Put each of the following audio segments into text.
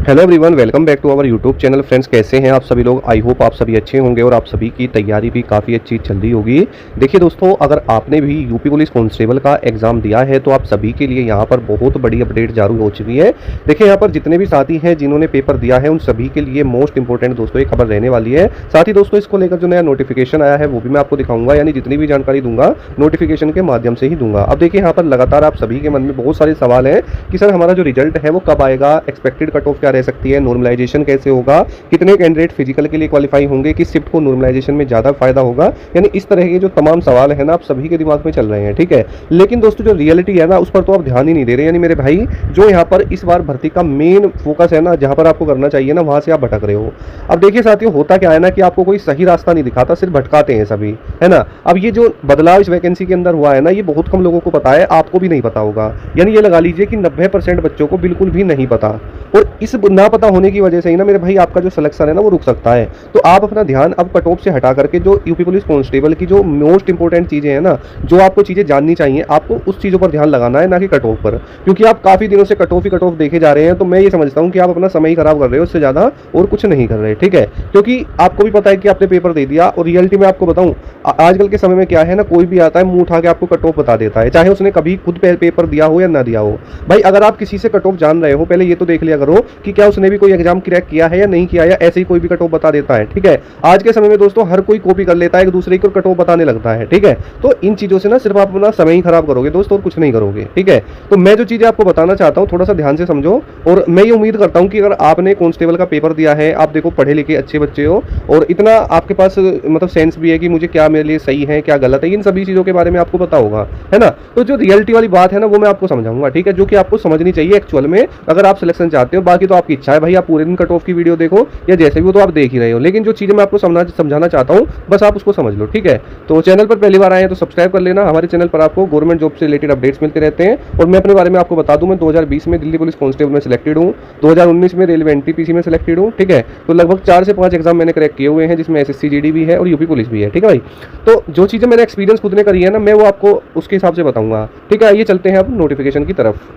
Hello everyone, welcome back to our YouTube channel. Friends, कैसे हैं आप सभी लोग? आई होप आप सभी अच्छे होंगे और आप सभी की तैयारी भी काफ़ी अच्छी चल रही होगी। देखिए दोस्तों, अगर आपने भी यूपी पुलिस कांस्टेबल का एग्जाम दिया है तो आप सभी के लिए यहाँ पर बहुत बड़ी अपडेट जारी हो चुकी है। देखिए, यहाँ पर जितने भी साथी हैं जिन्होंने पेपर दिया है उन सभी के लिए मोस्ट इंपॉर्टेंट दोस्तों एक खबर रहने वाली है। साथ ही दोस्तों, इसको लेकर जो नया नोटिफिकेशन आया है वो भी मैं आपको दिखाऊंगा, यानी जितनी भी जानकारी दूंगा नोटिफिकेशन के माध्यम से ही दूंगा। अब देखिए, यहाँ पर लगातार आप सभी के मन में बहुत सारे सवाल हैं कि सर हमारा जो रिजल्ट है वो कब आएगा, एक्सपेक्टेड कट ऑफ क्या रह सकती है, नॉर्मलाइजेशन कैसे होगा, कितने कैंडिडेट फिजिकल के लिए क्वालिफाई होंगे, किस शिफ्ट को नॉर्मलाइजेशन में ज़्यादा फायदा होगा, यानी इस तरह के जो तमाम सवाल है ना आप सभी के दिमाग में चल रहे हैं। ठीक है, लेकिन दोस्तों जो रियलिटी है ना उस पर तो आप ध्यान ही नहीं दे रहे। यानी मेरे भाई, जो यहाँ पर इस बार भर्ती का मेन फोकस है ना, जहाँ पर आपको करना चाहिए ना, वहाँ से आप भटक रहे हो। अब देखिए साथियों, होता क्या है ना कि आपको कोई सही रास्ता नहीं दिखाता, सिर्फ भटकाते हैं सभी, है ना। अब ये जो बदलाव इस वैकेंसी के अंदर हुआ है ना, ये बहुत कम लोगों को पता है, आपको भी नहीं पता होगा। यानी ये लगा लीजिए कि 90% बच्चों को बिल्कुल भी नहीं पता, और इस ना पता होने की वजह से ही ना मेरे भाई आपका जो सिलेक्शन है ना वो रुक सकता है। तो आप अपना ध्यान अब कट ऑफ से हटा करके जो यूपी पुलिस कांस्टेबल की जो मोस्ट इंपॉर्टेंट चीज़ें हैं ना, जो आपको चीज़ें जाननी चाहिए, आपको उस चीज़ों पर ध्यान लगाना है, ना कि कट ऑफ पर। क्योंकि आप काफ़ी दिनों से कट ऑफ देखे जा रहे हैं, तो मैं ये समझता हूँ कि आप अपना समय ही खराब कर रहे हो, उससे ज़्यादा और कुछ नहीं कर रहे। ठीक है, क्योंकि आपको भी पता है कि आपने पेपर दे दिया, और रियलिटी में आपको बताऊँ आजकल के समय में क्या है ना, कोई भी आता है मुंह उठा के आपको कट ऑफ बता देता है, चाहे उसने कभी खुद पेपर दिया हो या ना दिया हो। भाई अगर आप किसी से कट ऑफ जान रहे हो, पहले ये तो देख लिया करो कि क्या उसने भी कोई एग्जाम क्रैक किया है या नहीं किया, या ऐसे ही कोई भी कट ऑफ बता देता है। ठीक है, आज के समय में दोस्तों हर कोई कॉपी कर लेता है, एक दूसरे को कट ऑफ बताने लगता है। ठीक है, तो इन चीजों से ना सिर्फ आप अपना समय ही खराब करोगे दोस्तों, और कुछ नहीं करोगे। ठीक है, तो मैं जो चीजें आपको बताना चाहता हूँ थोड़ा सा ध्यान से समझो, और मैं ये उम्मीद करता हूँ कि अगर आपने कांस्टेबल का पेपर दिया है, आप देखो पढ़े लिखे अच्छे बच्चे हो, और इतना आपके पास मतलब सेंस भी है कि मुझे क्या मेरे लिए सही है क्या गलत है, इन सभी चीजों के बारे में आपको पता होगा, है ना। तो जो रियलिटी वाली बात है ना वो मैं आपको समझाऊंगा, ठीक है, जो कि आपको समझनी चाहिए एक्चुअल में, अगर आप सिलेक्शन चाहते हो। बाकी तो आपकी इच्छा है भाई, आप पूरे दिन कट ऑफ की वीडियो देखो या जैसे भी हो, तो आप देख ही रहे हो, लेकिन जो चीजें मैं आपको समझाना चाहता हूँ बस आप उसको समझ लो। ठीक है, तो चैनल पर पहली बार आए हैं तो सब्सक्राइब कर लेना। हमारे चैनल पर आपको गवर्नमेंट जॉब से रिलेटेड अपडेट्स मिलते रहते हैं। और मैं अपने बारे में आपको बता दूं, मैं 2020 में दिल्ली पुलिस कांस्टेबल में सिलेक्टेड हूँ, 2019 में रेलवे एनटीपीसी में सिलेक्टेड हूँ। ठीक है, तो लगभग 4 से 5 एग्जाम मैंने क्रैक किए हुए हैं, जिसमें एसएससी जीडी भी है और यूपी पुलिस भी है। ठीक है भाई, तो जो चीजें मैंने एक्सपीरियंस खुद ने करी है ना, मैं वो आपको उसके हिसाब से बताऊंगा। ठीक है, आइए चलते हैं अब नोटिफिकेशन की तरफ।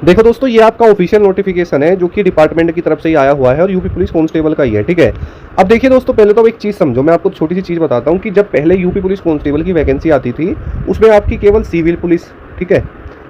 देखो दोस्तों, ये आपका ऑफिशियल नोटिफिकेशन है जो कि डिपार्टमेंट की तरफ से ही आया हुआ है, और यूपी पुलिस कांस्टेबल का ही है। ठीक है, अब देखिए दोस्तों, पहले तो एक चीज़ समझो, मैं आपको छोटी सी चीज़ बताता हूँ कि जब पहले यूपी पुलिस कांस्टेबल की वैकेंसी आती थी उसमें आपकी केवल सिविल पुलिस, ठीक है,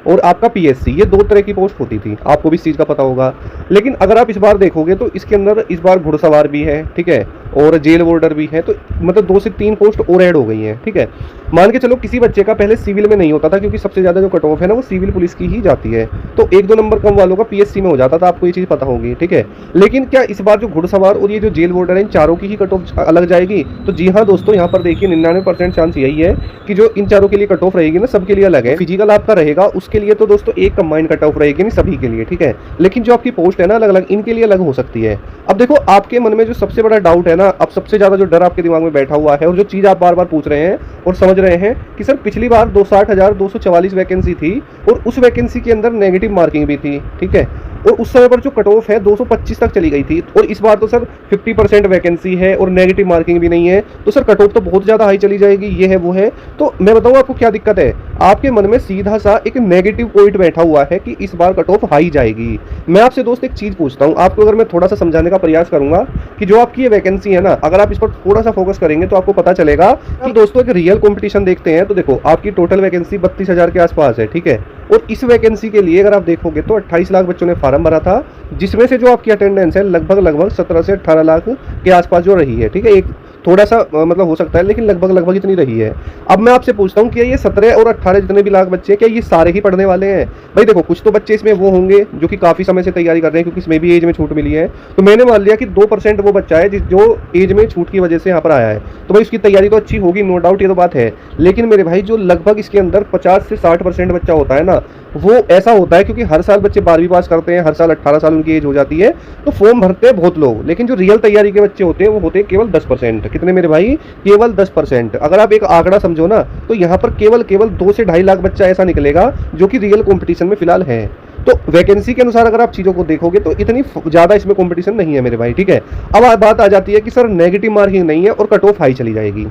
और आपका पीएससी, ये 2 तरह की पोस्ट होती थी, आपको भी इस चीज़ का पता होगा। लेकिन अगर आप इस बार देखोगे तो इसके अंदर इस बार घुड़सवार भी है, ठीक है, और जेल वार्डर भी है, तो मतलब 2 से 3 पोस्ट और ऐड हो गई हैं। ठीक है, मान के चलो किसी बच्चे का पहले सिविल में नहीं होता था, क्योंकि सबसे ज़्यादा जो कट ऑफ है ना वो सिविल पुलिस की ही जाती है, तो 1-2 नंबर कम वालों का पीएससी में हो जाता था, आपको ये चीज़ पता होगी। ठीक है, लेकिन क्या इस बार जो घुड़सवार और ये जो जेल वार्डर है, इन चारों की ही कट ऑफ अलग जाएगी? तो जी हाँ दोस्तों, यहाँ पर देखिए 99% चांस यही है कि जो इन चारों के लिए कट ऑफ रहेगी ना, सबके लिए अलग है। फिजिकल आपका रहेगा उसके लिए तो दोस्तों एक कंबाइंड कट ऑफ रहेगी, नहीं सभी के लिए। ठीक है, लेकिन जो आपकी पोस्ट है ना अलग अलग, इनके लिए अलग हो सकती है। अब देखो, आपके मन में जो सबसे बड़ा डाउट है ना, अब सबसे ज्यादा जो डर आपके दिमाग में बैठा हुआ है, और जो चीज आप बार बार पूछ रहे हैं और समझ रहे हैं कि सर पिछली बार 260,244 वैकेंसी थी, और उस वैकेंसी के अंदर नेगेटिव मार्किंग भी थी। ठीक है, और उस समय पर जो कट ऑफ है 225 तक चली गई थी, और इस बार तो सर 50% वैकेंसी है और नेगेटिव मार्किंग भी नहीं है, तो सर कट ऑफ तो बहुत ज़्यादा हाई चली जाएगी, ये है वो है। तो मैं बताऊँ आपको क्या दिक्कत है, आपके मन में सीधा सा एक नेगेटिव पॉइंट बैठा हुआ है कि इस बार कट ऑफ हाई जाएगी। मैं आपसे दोस्त एक चीज़ पूछता हूँ, आपको अगर मैं थोड़ा सा समझाने का प्रयास करूंगा कि जो आपकी ये वैकेंसी है ना, अगर आप इस पर थोड़ा सा फोकस करेंगे तो आपको पता चलेगा कि दोस्तों एक रियल कॉम्पिटिशन देखते हैं। तो देखो, आपकी टोटल वैकेंसी 32,000 के आसपास है। ठीक है, और इस वैकेंसी के लिए अगर आप देखोगे तो 28 लाख बच्चों ने फॉर्म भरा था, जिसमें से जो आपकी अटेंडेंस है लगभग 17 से 18 लाख के आसपास जो रही है। ठीक है, एक थोड़ा सा मतलब हो सकता है, लेकिन लगभग इतनी रही है। अब मैं आपसे पूछता हूँ कि ये 17 और 18 जितने भी लाख बच्चे हैं, क्या ये सारे ही पढ़ने वाले हैं? भाई देखो, कुछ तो बच्चे इसमें वो होंगे जो कि काफ़ी समय से तैयारी कर रहे हैं, क्योंकि इसमें भी एज में छूट मिली है। तो मैंने मान लिया कि 2% वो बच्चा है जो एज में छूट की वजह से यहाँ पर आया है, तो भाई उसकी तैयारी तो अच्छी होगी, नो डाउट, ये तो बात है। लेकिन मेरे भाई जो लगभग इसके अंदर 50 से 60% बच्चा होता है ना, वो ऐसा होता है क्योंकि हर साल बच्चे 12वीं पास करते हैं, हर साल 18 साल उनकी एज हो जाती है, तो फॉर्म भरते हैं बहुत लोग, लेकिन जो रियल तैयारी के बच्चे होते हैं वो होते हैं केवल 10%। कितने मेरे भाई? केवल 10%। अगर आप एक आंकड़ा समझो ना, तो यहाँ पर केवल 2 से 2.5 लाख बच्चा ऐसा निकलेगा जो कि रियल कॉम्पिटिशन में फिलहाल है। तो वैकेंसी के अनुसार अगर आप चीज़ों को देखोगे तो इतनी ज़्यादा इसमें कंपटीशन नहीं है मेरे भाई। ठीक है, अब बात आ जाती है कि सर नेगेटिव मार्किंग नहीं है और कट ऑफ हाई चली जाएगी।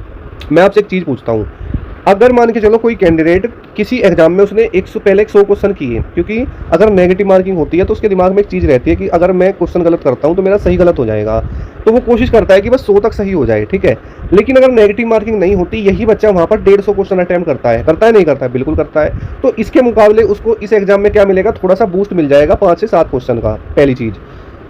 मैं आपसे एक चीज़ पूछता हूँ, अगर मान के चलो कोई कैंडिडेट किसी एग्जाम में उसने पहले 100 क्वेश्चन किए, क्योंकि अगर नेगेटिव मार्किंग होती है तो उसके दिमाग में एक चीज़ रहती है कि अगर मैं क्वेश्चन गलत करता हूँ तो मेरा सही गलत हो जाएगा, तो वो कोशिश करता है कि बस 100 तक सही हो जाए, ठीक है। लेकिन अगर नेगेटिव मार्किंग नहीं होती, यही बच्चा वहाँ पर 150 क्वेश्चन अटैम्प्ट करता है नहीं करता है, बिल्कुल करता है। तो इसके मुकाबले उसको इस एग्जाम में क्या मिलेगा, थोड़ा सा बूस्ट मिल जाएगा 5 से 7 क्वेश्चन का, पहली चीज़।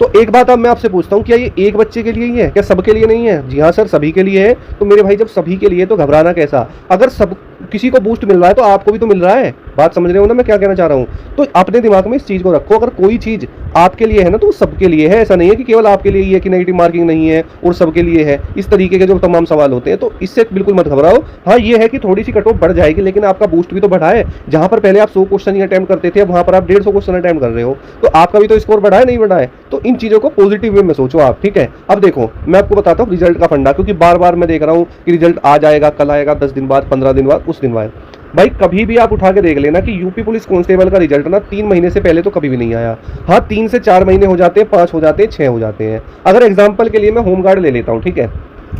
तो एक बात अब मैं आपसे पूछता हूँ, क्या ये एक बच्चे के लिए ही है, क्या सबके लिए नहीं है? जी हाँ सर, सभी के लिए है। तो मेरे भाई जब सभी के लिए तो घबराना कैसा, अगर सब किसी को बूस्ट मिल रहा है तो आपको भी तो मिल रहा है। बात समझ रहे हो ना मैं क्या कहना चाह रहा हूँ? तो अपने दिमाग में इस चीज़ को रखो, अगर कोई चीज़ आपके लिए है ना तो वो सबके लिए है। ऐसा नहीं है कि केवल आपके लिए ही है कि नेगेटिव मार्किंग नहीं है और सबके लिए है, इस तरीके के जो तमाम सवाल होते हैं। तो इससे बिल्कुल मत घबराओ। हाँ ये है कि थोड़ी सी कट ऑफ बढ़ जाएगी, लेकिन आपका बूस्ट भी तो बढ़ा है। जहाँ पर पहले आप 100 क्वेश्चन ही अटैम्प्ट करते थे, वहाँ पर आप 150 क्वेश्चन अटैम्प्ट कर रहे हो, तो आपका भी तो स्कोर बढ़ा है, नहीं बढ़ा है? तो इन चीज़ों को पॉजिटिव वे में सोचो आप, ठीक है। अब देखो मैं आपको बताता हूँ रिजल्ट का फंडा, क्योंकि बार बार मैं देख रहा हूँ कि रिजल्ट आ जाएगा, कल आएगा, 10 दिन बाद, 15 दिन बाद, उस दिन बाद। भाई कभी भी आप उठा के देख लेना कि यूपी पुलिस कांस्टेबल का रिजल्ट ना 3 महीने से पहले तो कभी भी नहीं आया। हाँ 3 से 4 महीने हो जाते हैं, 5 हो जाते हैं, 6 हो जाते हैं। अगर एग्जाम्पल के लिए मैं होमगार्ड ले लेता हूँ, ठीक है।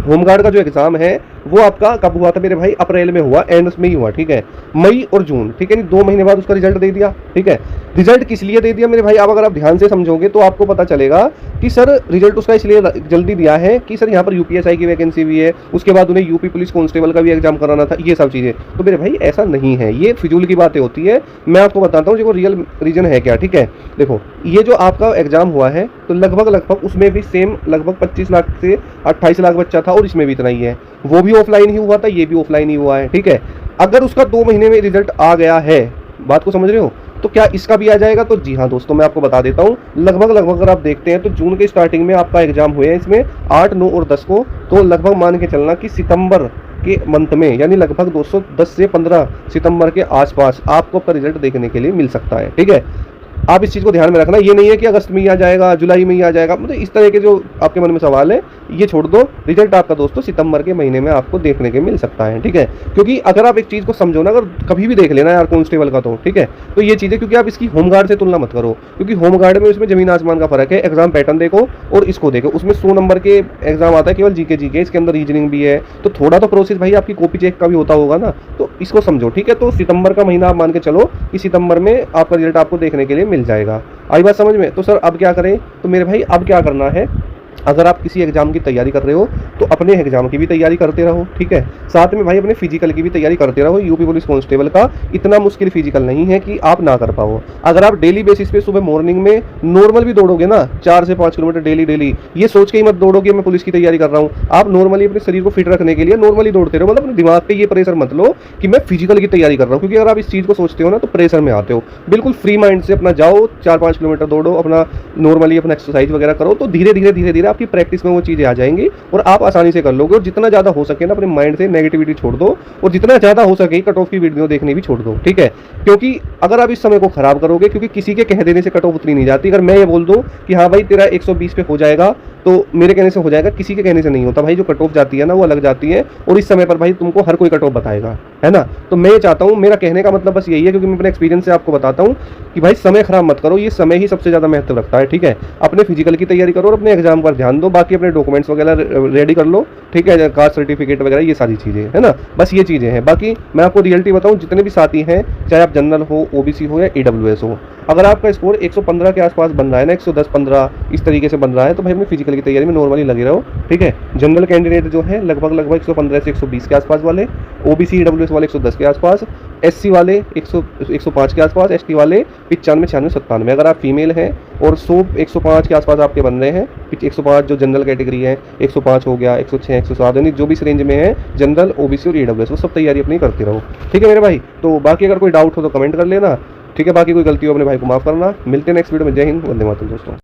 होमगार्ड का जो एग्जाम है वो आपका कब हुआ था मेरे भाई? अप्रैल में हुआ, एंड में ही हुआ, ठीक है। मई और जून, ठीक है, 2 महीने बाद उसका रिजल्ट दे दिया, ठीक है। रिजल्ट किस लिए दे दिया मेरे भाई? अब अगर आप ध्यान से समझोगे तो आपको पता चलेगा कि सर रिजल्ट उसका इसलिए जल्दी दिया है कि सर यहाँ पर यूपीएसआई की वैकेंसी भी है, उसके बाद उन्हें यूपी पुलिस कांस्टेबल का भी एग्जाम कराना था, ये सब चीज़ें। तो मेरे भाई ऐसा नहीं है, ये फिजूल की बातें होती है। मैं आपको बताता हूँ देखो रियल रीजन है क्या, ठीक है। देखो ये जो आपका एग्जाम हुआ है तो लगभग उसमें भी सेम लगभग 25 लाख से 28 लाख बच्चा था, और इसमें भी इतना ही है। वो भी ऑफलाइन ही हुआ था, ये भी ऑफलाइन ही हुआ है, ठीक है। अगर उसका 2 महीने में रिजल्ट आ गया है, बात को समझ रहे हो, तो क्या इसका भी आ जाएगा? तो जी हाँ दोस्तों, मैं आपको बता देता हूँ, लगभग अगर आप देखते हैं तो जून के स्टार्टिंग में आपका एग्जाम हुए हैं इसमें 8, 9 और 10 को, तो लगभग मान के चलना कि सितंबर के मंथ में, यानी लगभग 210 से 15 सितंबर के आसपास आपको आपका रिजल्ट देखने के लिए मिल सकता है, ठीक है। आप इस चीज़ को ध्यान में रखना, ये नहीं है कि अगस्त में ही आ जाएगा, जुलाई में ही आ जाएगा, मतलब इस तरह के जो आपके मन में सवाल है ये छोड़ दो। रिजल्ट आपका दोस्तों सितंबर के महीने में आपको देखने के मिल सकता है, ठीक है। क्योंकि अगर आप एक चीज़ को समझो ना, अगर कभी भी देख लेना यार कांस्टेबल का, तो ठीक है, तो ये चीज़ें, क्योंकि आप इसकी होमगार्ड से तुलना मत करो, क्योंकि होमगार्ड में उसमें जमीन आसमान का फर्क है। एग्जाम पैटर्न देखो और इसको देखो, उसमें 100 नंबर के एग्जाम आता है केवल जीके, इसके अंदर रीजनिंग भी है, तो थोड़ा तो प्रोसेस भाई आपकी कॉपी चेक का भी होता होगा ना, तो इसको समझो, ठीक है। तो सितंबर का महीना आप मान के चलो कि सितंबर में आपका रिजल्ट आपको देखने के लिए मिल जाएगा। आई बात समझ में? तो सर अब क्या करें? तो मेरे भाई अब क्या करना है, अगर आप किसी एग्जाम की तैयारी कर रहे हो तो अपने एग्जाम की भी तैयारी करते रहो, ठीक है। साथ में भाई अपने फिजिकल की भी तैयारी करते रहो। यूपी पुलिस कांस्टेबल का इतना मुश्किल फिजिकल नहीं है कि आप ना कर पाओ। अगर आप डेली बेसिस पे सुबह मॉर्निंग में नॉर्मल भी दौड़ोगे ना, 4 से 5 किलोमीटर डेली, ये सोच के ही मत दौड़ो कि मैं पुलिस की तैयारी कर रहा हूँ। आप नॉर्मली अपने शरीर को फिट रखने के लिए नॉर्मली दौड़ते रहो, मतलब अपने दिमाग पे ये प्रेशर मत लो कि मैं फिजिकल की तैयारी कर रहा हूँ, क्योंकि अगर आप इस चीज़ को सोचते हो ना तो प्रेशर में आते हो। बिल्कुल फ्री माइंड से अपना जाओ, 4-5 किलोमीटर दौड़ो, अपना नॉर्मली अपना एक्सरसाइज वगैरह करो, तो धीरे धीरे आपकी प्रैक्टिस में वो चीज़ें आ जाएंगी और आप आसानी से कर लोगे। और जितना ज़्यादा हो सके ना अपने माइंड से नेगेटिविटी छोड़ दो, और जितना ज़्यादा हो सके कट ऑफ की वीडियो देखनी भी छोड़ दो, ठीक है। क्योंकि अगर आप इस समय को खराब करोगे, क्योंकि किसी के कह देने से कट ऑफ उतनी नहीं जाती। अगर मैं ये बोल दूं कि हाँ भाई तेरा 120 पे हो जाएगा, तो मेरे कहने से हो जाएगा, किसी के कहने से नहीं होता भाई। जो कट ऑफ जाती है ना वो अलग जाती है, और इस समय पर भाई तुमको हर कोई कट ऑफ बताएगा, है ना। तो मैं ये चाहता हूँ, मेरा कहने का मतलब बस यही है, क्योंकि मैं अपने एक्सपीरियंस से आपको बताता हूँ कि भाई समय खराब मत करो, ये समय ही सबसे ज़्यादा महत्व रखता है, ठीक है। अपने फिजिकल की तैयारी करो और अपने एग्जाम पर ध्यान दो, बाकी अपने डॉक्यूमेंट्स वगैरह रेडी कर लो, ठीक है, कास्ट सर्टिफिकेट वगैरह ये सारी चीज़ें, है ना। बस ये चीज़ें हैं। बाकी मैं आपको रियलिटी बताऊँ, जितने भी साथी हैं, चाहे आप जनरल हो, ओबीसी हो या ईडब्ल्यूएस हो, अगर आपका स्कोर 115 के आसपास बन रहा है ना, 110-15 इस तरीके से बन रहा है, तो भाई अपनी फिजिकल की तैयारी में नॉर्मली लगे रहो, ठीक है। जनरल कैंडिडेट जो है लगभग 115 से 120 के आसपास वाले, ओबीसी ईडब्ल्यूएस वाले 110 के आसपास, एससी वाले 105 के आसपास, एसटी वाले 95, 96, 97। अगर आप फीमेल हैं और 105 के आसपास आपके बन रहे हैं, 105 जो जनरल कैटेगरी है, 105 हो गया, 106, 107, यानी जो भी इस रेंज में है जनरल, ओबीसी और ईडब्ल्यूएस, वो सब तैयारी अपनी करते रहो, ठीक है मेरे भाई। तो बाकी अगर कोई डाउट हो तो कमेंट कर लेना, ठीक है। बाकी कोई गलती हो अपने भाई को माफ़ करना। मिलते हैं नेक्स्ट वीडियो में। जय हिंद, वंदे मातरम दोस्तों।